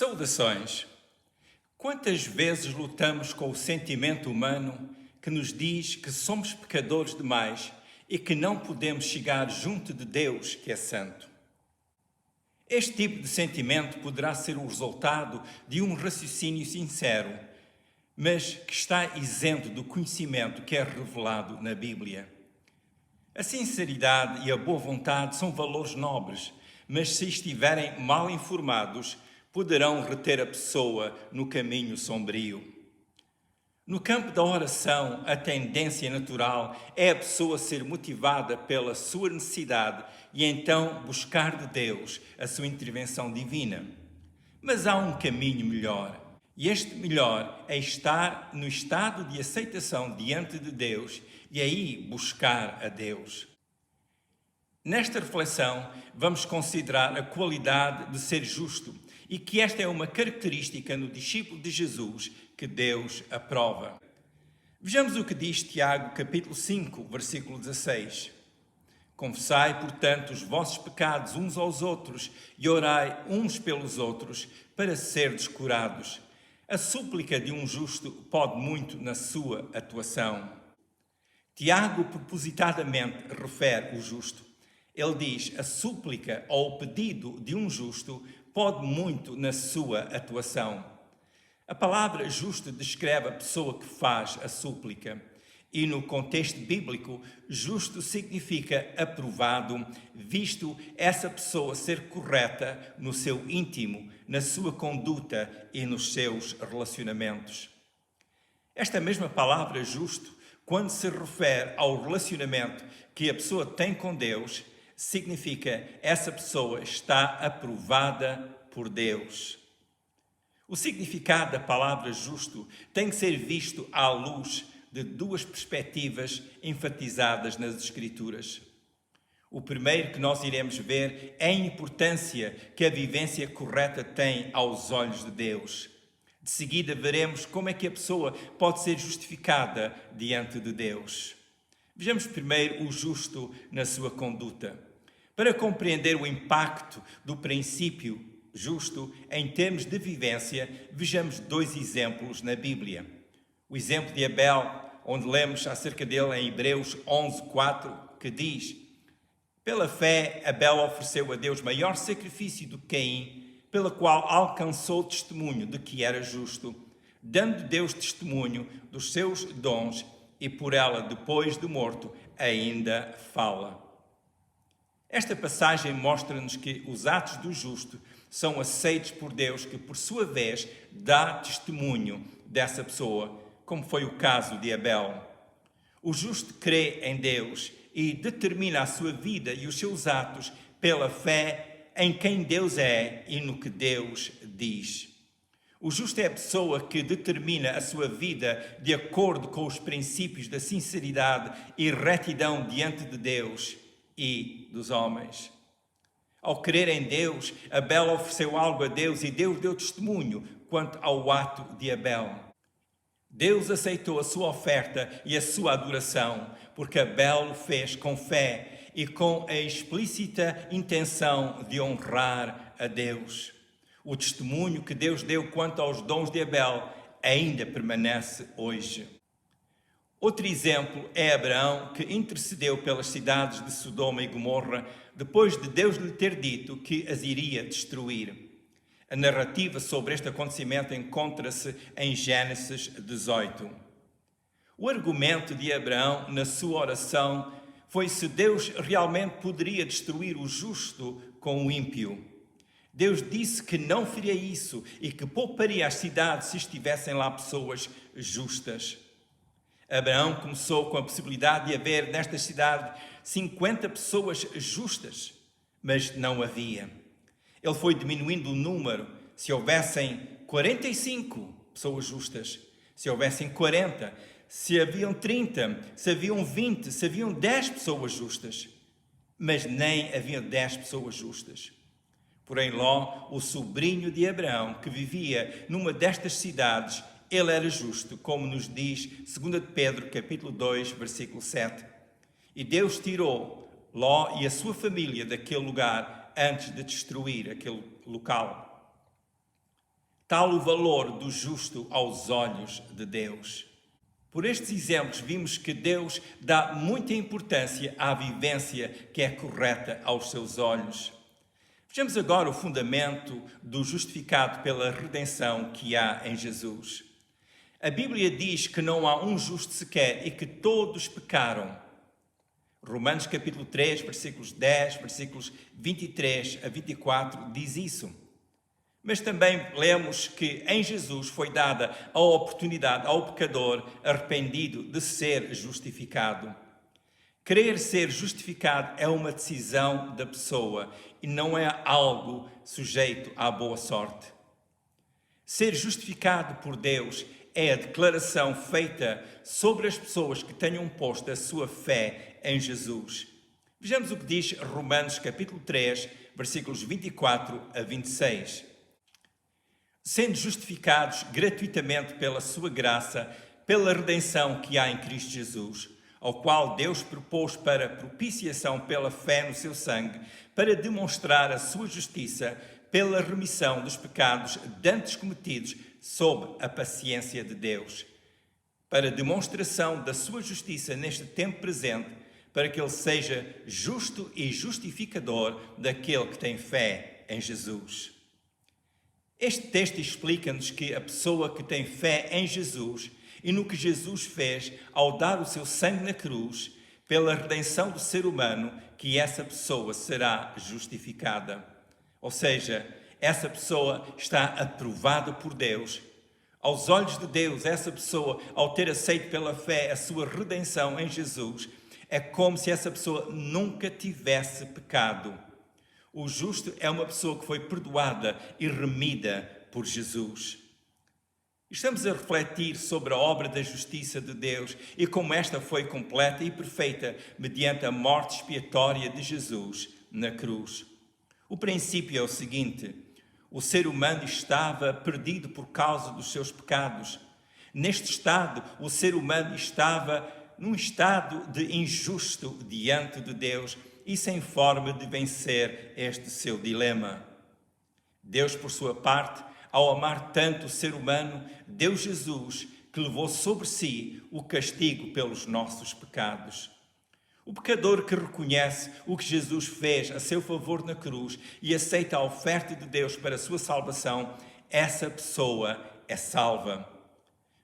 Saudações! Quantas vezes lutamos com o sentimento humano que nos diz que somos pecadores demais e que não podemos chegar junto de Deus, que é santo? Este tipo de sentimento poderá ser o resultado de um raciocínio sincero, mas que está isento do conhecimento que é revelado na Bíblia. A sinceridade e a boa vontade são valores nobres, mas se estiverem mal informados, poderão reter a pessoa no caminho sombrio. No campo da oração, a tendência natural é a pessoa ser motivada pela sua necessidade e então buscar de Deus a sua intervenção divina. Mas há um caminho melhor, e este melhor é estar no estado de aceitação diante de Deus e aí buscar a Deus. Nesta reflexão, vamos considerar a qualidade de ser justo e que esta é uma característica no discípulo de Jesus que Deus aprova. Vejamos o que diz Tiago, capítulo 5, versículo 16. Confessai, portanto, os vossos pecados uns aos outros e orai uns pelos outros para serdes curados. A súplica de um justo pode muito na sua atuação. Tiago propositadamente refere o justo. Ele diz, a súplica ou o pedido de um justo pode muito na sua atuação. A palavra justo descreve a pessoa que faz a súplica. E no contexto bíblico, justo significa aprovado, visto essa pessoa ser correta no seu íntimo, na sua conduta e nos seus relacionamentos. Esta mesma palavra justo, quando se refere ao relacionamento que a pessoa tem com Deus, significa essa pessoa está aprovada por Deus. O significado da palavra justo tem que ser visto à luz de duas perspectivas enfatizadas nas Escrituras. O primeiro que nós iremos ver é a importância que a vivência correta tem aos olhos de Deus. De seguida veremos como é que a pessoa pode ser justificada diante de Deus. Vejamos primeiro o justo na sua conduta. Para compreender o impacto do princípio justo em termos de vivência, vejamos dois exemplos na Bíblia. O exemplo de Abel, onde lemos acerca dele em Hebreus 11:4, que diz: pela fé, Abel ofereceu a Deus maior sacrifício do que Caim, pela qual alcançou o testemunho de que era justo, dando Deus testemunho dos seus dons e por ela, depois de morto, ainda fala. Esta passagem mostra-nos que os atos do justo são aceitos por Deus, que por sua vez dá testemunho dessa pessoa, como foi o caso de Abel. O justo crê em Deus e determina a sua vida e os seus atos pela fé em quem Deus é e no que Deus diz. O justo é a pessoa que determina a sua vida de acordo com os princípios da sinceridade e retidão diante de Deus e dos homens. Ao crer em Deus, Abel ofereceu algo a Deus e Deus deu testemunho quanto ao ato de Abel. Deus aceitou a sua oferta e a sua adoração, porque Abel o fez com fé e com a explícita intenção de honrar a Deus. O testemunho que Deus deu quanto aos dons de Abel ainda permanece hoje. Outro exemplo é Abraão, que intercedeu pelas cidades de Sodoma e Gomorra, depois de Deus lhe ter dito que as iria destruir. A narrativa sobre este acontecimento encontra-se em Gênesis 18. O argumento de Abraão na sua oração foi se Deus realmente poderia destruir o justo com o ímpio. Deus disse que não faria isso e que pouparia as cidades se estivessem lá pessoas justas. Abraão começou com a possibilidade de haver nesta cidade 50 pessoas justas, mas não havia. Ele foi diminuindo o número. Se houvessem 45 pessoas justas, se houvessem 40, se haviam 30, se haviam 20, se haviam 10 pessoas justas, mas nem haviam 10 pessoas justas. Porém, Ló, o sobrinho de Abraão, que vivia numa destas cidades, ele era justo, como nos diz 2 Pedro, capítulo 2, versículo 7. E Deus tirou Ló e a sua família daquele lugar antes de destruir aquele local. Tal o valor do justo aos olhos de Deus. Por estes exemplos, vimos que Deus dá muita importância à vivência que é correta aos seus olhos. Vejamos agora o fundamento do justificado pela redenção que há em Jesus. A Bíblia diz que não há um justo sequer e que todos pecaram. Romanos capítulo 3, versículos 10, versículos 23 a 24 diz isso. Mas também lemos que em Jesus foi dada a oportunidade ao pecador arrependido de ser justificado. Querer ser justificado é uma decisão da pessoa e não é algo sujeito à boa sorte. Ser justificado por Deus é a declaração feita sobre as pessoas que tenham posto a sua fé em Jesus. Vejamos o que diz Romanos capítulo 3, versículos 24 a 26. Sendo justificados gratuitamente pela sua graça, pela redenção que há em Cristo Jesus, ao qual Deus propôs para propiciação pela fé no seu sangue, para demonstrar a sua justiça pela remissão dos pecados dantes cometidos sob a paciência de Deus, para demonstração da sua justiça neste tempo presente, para que ele seja justo e justificador daquele que tem fé em Jesus. Este texto explica-nos que a pessoa que tem fé em Jesus e no que Jesus fez ao dar o seu sangue na cruz, pela redenção do ser humano, que essa pessoa será justificada. Ou seja, essa pessoa está aprovada por Deus. Aos olhos de Deus, essa pessoa, ao ter aceito pela fé a sua redenção em Jesus, é como se essa pessoa nunca tivesse pecado. O justo é uma pessoa que foi perdoada e remida por Jesus. Estamos a refletir sobre a obra da justiça de Deus e como esta foi completa e perfeita mediante a morte expiatória de Jesus na cruz. O princípio é o seguinte: o ser humano estava perdido por causa dos seus pecados. Neste estado, o ser humano estava num estado de injusto diante de Deus e sem forma de vencer este seu dilema. Deus, por sua parte, ao amar tanto o ser humano, deu Jesus, que levou sobre si o castigo pelos nossos pecados. O pecador que reconhece o que Jesus fez a seu favor na cruz e aceita a oferta de Deus para a sua salvação, essa pessoa é salva.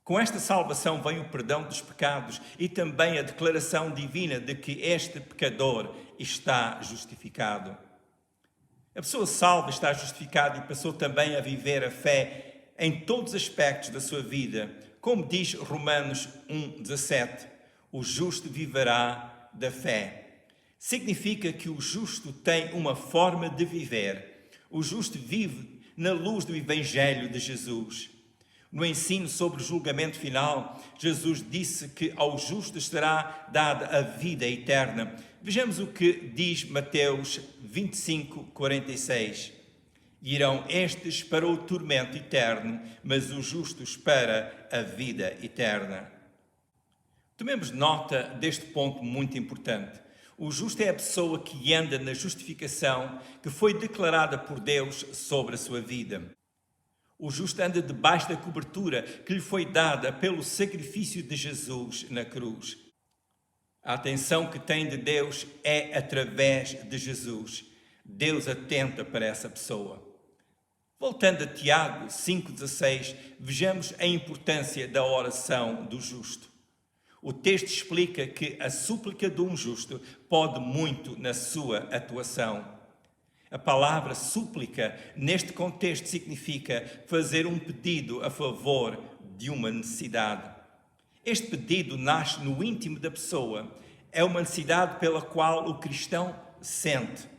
Com esta salvação vem o perdão dos pecados e também a declaração divina de que este pecador está justificado. A pessoa salva está justificada e passou também a viver a fé em todos os aspectos da sua vida. Como diz Romanos 1,17, o justo viverá da fé. Significa que o justo tem uma forma de viver. O justo vive na luz do Evangelho de Jesus. No ensino sobre o julgamento final, Jesus disse que ao justo será dada a vida eterna. Vejamos o que diz Mateus 25, 46. Irão estes para o tormento eterno, mas os justos para a vida eterna. Tomemos nota deste ponto muito importante. O justo é a pessoa que anda na justificação que foi declarada por Deus sobre a sua vida. O justo anda debaixo da cobertura que lhe foi dada pelo sacrifício de Jesus na cruz. A atenção que tem de Deus é através de Jesus. Deus atenta para essa pessoa. Voltando a Tiago 5,16, vejamos a importância da oração do justo. O texto explica que a súplica de um justo pode muito na sua atuação. A palavra súplica, neste contexto, significa fazer um pedido a favor de uma necessidade. Este pedido nasce no íntimo da pessoa. É uma necessidade pela qual o cristão sente.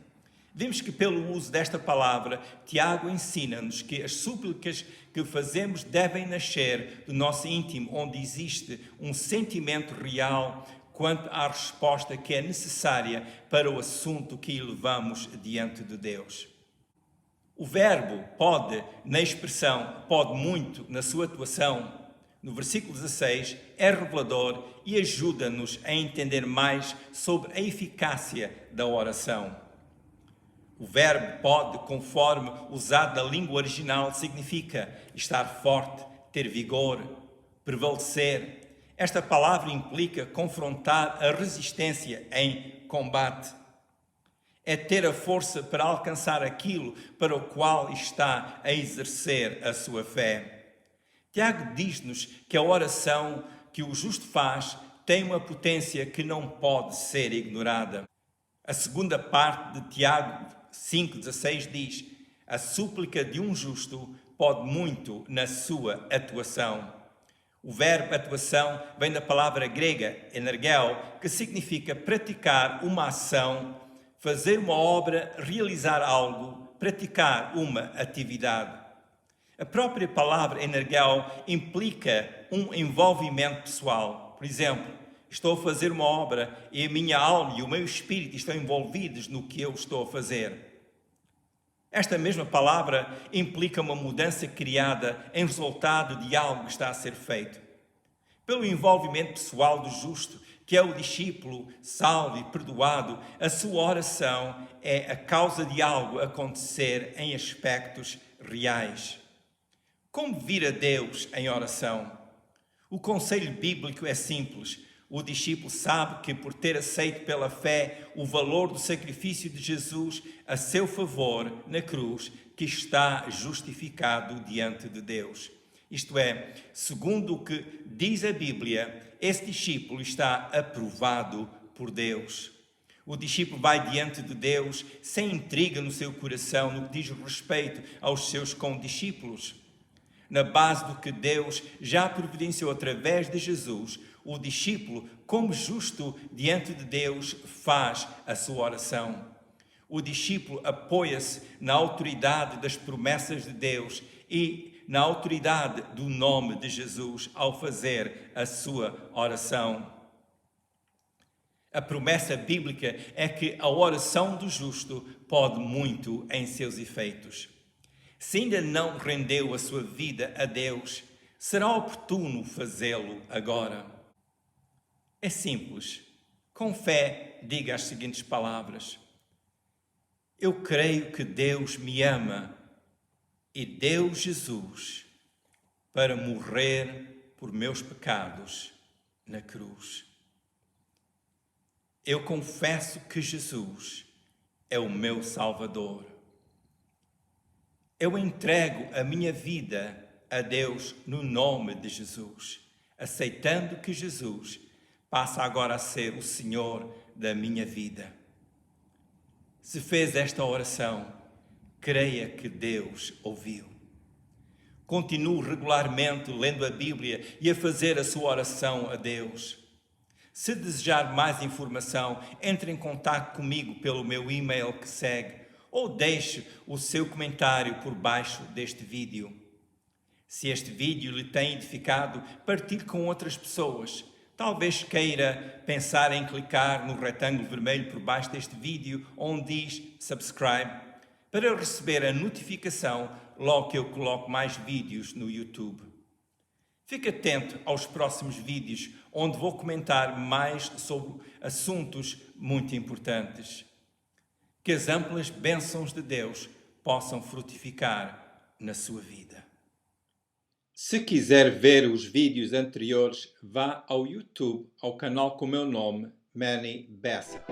Vimos que pelo uso desta palavra, Tiago ensina-nos que as súplicas que fazemos devem nascer do nosso íntimo, onde existe um sentimento real quanto à resposta que é necessária para o assunto que elevamos diante de Deus. O verbo pode, na expressão pode muito, na sua atuação, no versículo 16, é revelador e ajuda-nos a entender mais sobre a eficácia da oração. O O verbo pode, conforme usado na língua original, significa estar forte, ter vigor, prevalecer. Esta palavra implica confrontar a resistência em combate. É ter a força para alcançar aquilo para o qual está a exercer a sua fé. Tiago diz-nos que a oração que o justo faz tem uma potência que não pode ser ignorada. A segunda parte de Tiago 5,16 diz: a súplica de um justo pode muito na sua atuação. O verbo atuação vem da palavra grega energeo, que significa praticar uma ação, fazer uma obra, realizar algo, praticar uma atividade. A própria palavra energeo implica um envolvimento pessoal. Por exemplo, estou a fazer uma obra e a minha alma e o meu espírito estão envolvidos no que eu estou a fazer. Esta mesma palavra implica uma mudança criada em resultado de algo que está a ser feito. Pelo envolvimento pessoal do justo, que é o discípulo salvo e perdoado, a sua oração é a causa de algo acontecer em aspectos reais. Como vir a Deus em oração? O conselho bíblico é simples. O discípulo sabe que, por ter aceito pela fé o valor do sacrifício de Jesus a seu favor na cruz, que está justificado diante de Deus. Isto é, segundo o que diz a Bíblia, esse discípulo está aprovado por Deus. O discípulo vai diante de Deus sem intriga no seu coração no que diz respeito aos seus condiscípulos. Na base do que Deus já providenciou através de Jesus, o discípulo, como justo diante de Deus, faz a sua oração. O discípulo apoia-se na autoridade das promessas de Deus e na autoridade do nome de Jesus ao fazer a sua oração. A promessa bíblica é que a oração do justo pode muito em seus efeitos. Se ainda não rendeu a sua vida a Deus, será oportuno fazê-lo agora. É simples. Com fé, diga as seguintes palavras: eu creio que Deus me ama e deu Jesus para morrer por meus pecados na cruz. Eu confesso que Jesus é o meu Salvador. Eu entrego a minha vida a Deus no nome de Jesus, aceitando que Jesus passa agora a ser o Senhor da minha vida. Se fez esta oração, creia que Deus ouviu. Continue regularmente lendo a Bíblia e a fazer a sua oração a Deus. Se desejar mais informação, entre em contato comigo pelo meu e-mail que segue ou deixe o seu comentário por baixo deste vídeo. Se este vídeo lhe tem edificado, partilhe com outras pessoas. Talvez queira pensar em clicar no retângulo vermelho por baixo deste vídeo onde diz subscribe para receber a notificação logo que eu coloco mais vídeos no YouTube. Fique atento aos próximos vídeos onde vou comentar mais sobre assuntos muito importantes. Que as amplas bênçãos de Deus possam frutificar na sua vida. Se quiser ver os vídeos anteriores, vá ao YouTube, ao canal com o meu nome, Manny Bessa.